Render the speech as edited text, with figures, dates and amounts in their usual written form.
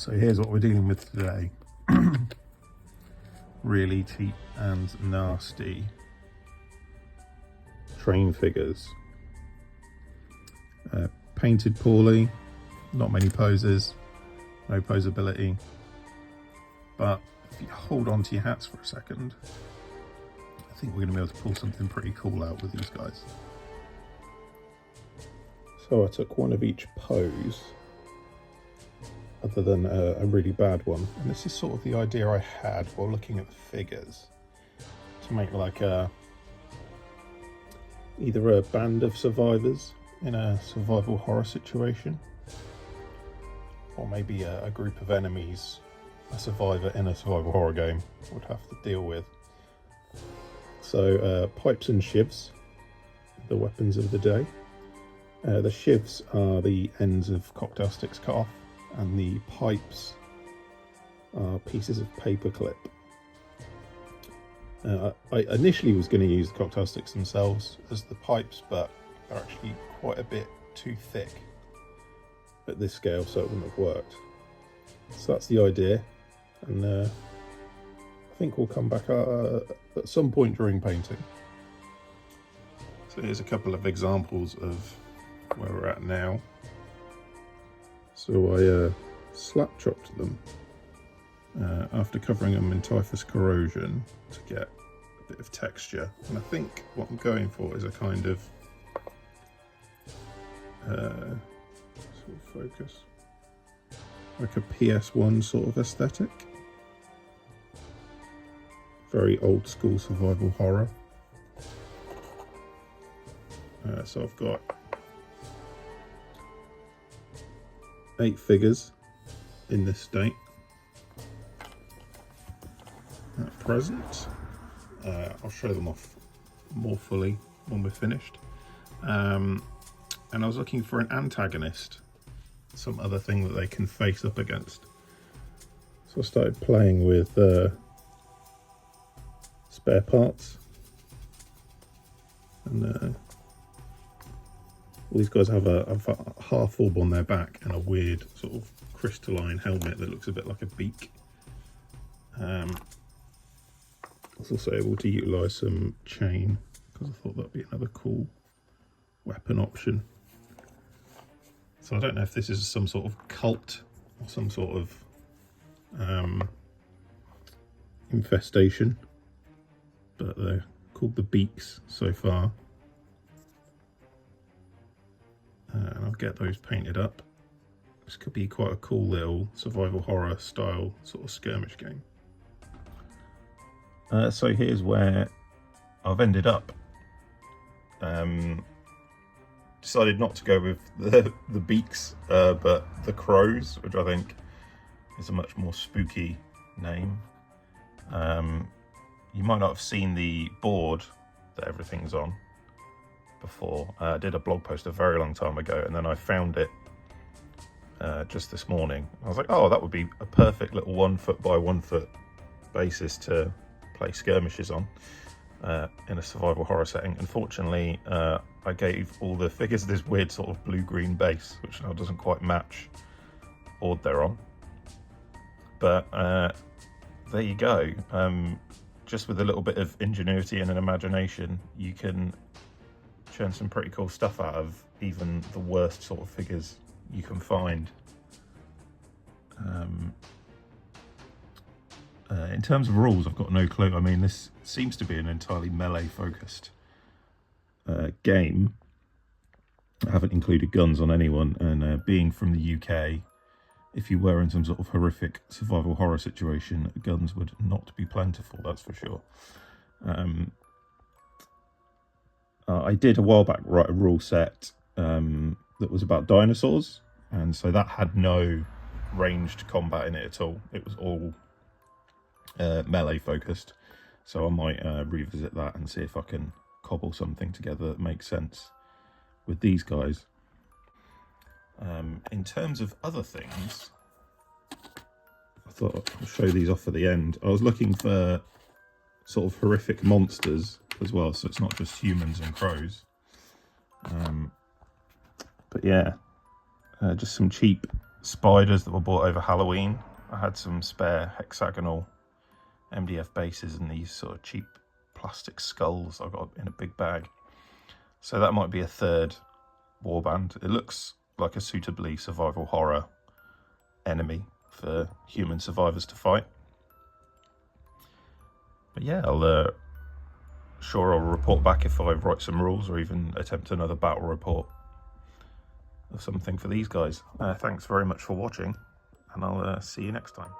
So here's what we're dealing with today. Really cheap and nasty train figures. Painted poorly, not many poses, no posability. But if you hold on to your hats for a second, I think we're going to be able to pull something pretty cool out with these guys. So I took one of each pose, other than a really bad one. And this is sort of the idea I had while looking at the figures, to make like either a band of survivors in a survival horror situation, or maybe a group of enemies a survivor in a survival horror game would have to deal with. So pipes and shivs, the weapons of the day. The shivs are the ends of cocktail sticks cut off, and the pipes are pieces of paperclip. I initially was going to use the cocktail sticks themselves as the pipes, but they're actually quite a bit too thick at this scale, so it wouldn't have worked. So that's the idea, and I think we'll come back at some point during painting. So here's a couple of examples of where we're at now. So I slap chopped them after covering them in typhus corrosion to get a bit of texture, and I think what I'm going for is a kind of sort of focus, like a PS1 sort of aesthetic, very old school survival horror. So I've got 8 figures in this state at present. I'll show them off more fully when we're finished. And I was looking for an antagonist, some other thing that they can face up against. So I started playing with spare parts, and all these guys have a half orb on their back and a weird sort of crystalline helmet that looks a bit like a beak. I was also able to utilise some chain because I thought that'd be another cool weapon option. So I don't know if this is some sort of cult or some sort of infestation, but they're called the Beaks so far. And I'll get those painted up. This could be quite a cool little survival horror style sort of skirmish game. So here's where I've ended up. Decided not to go with the Beaks, but the Crows, which I think is a much more spooky name. You might not have seen the board that everything's on before. I did a blog post a very long time ago, and then I found it just this morning. I was like, oh, that would be a perfect little 1 foot by 1 foot basis to play skirmishes on in a survival horror setting. Unfortunately, I gave all the figures this weird sort of blue-green base, which now doesn't quite match the board they're on. But there you go. Just with a little bit of ingenuity and an imagination, you can churn some pretty cool stuff out of even the worst sort of figures you can find. In terms of rules, I've got no clue. I mean, this seems to be an entirely melee focused game. I haven't included guns on anyone, and being from the UK, if you were in some sort of horrific survival horror situation, guns would not be plentiful, that's for sure. I did a while back write a rule set that was about dinosaurs, and so that had no ranged combat in it at all. It was all melee focused, so I might revisit that and see if I can cobble something together that makes sense with these guys. In terms of other things, I thought I'll show these off at the end. I was looking for sort of horrific monsters as well, so it's not just humans and crows. But yeah, just some cheap spiders that were bought over Halloween. I had some spare hexagonal MDF bases and these sort of cheap plastic skulls I got in a big bag. So that might be a third warband. It looks like a suitably survival horror enemy for human survivors to fight. But yeah, I'll report back if I write some rules or even attempt another battle report or something for these guys. Thanks very much for watching, and I'll see you next time.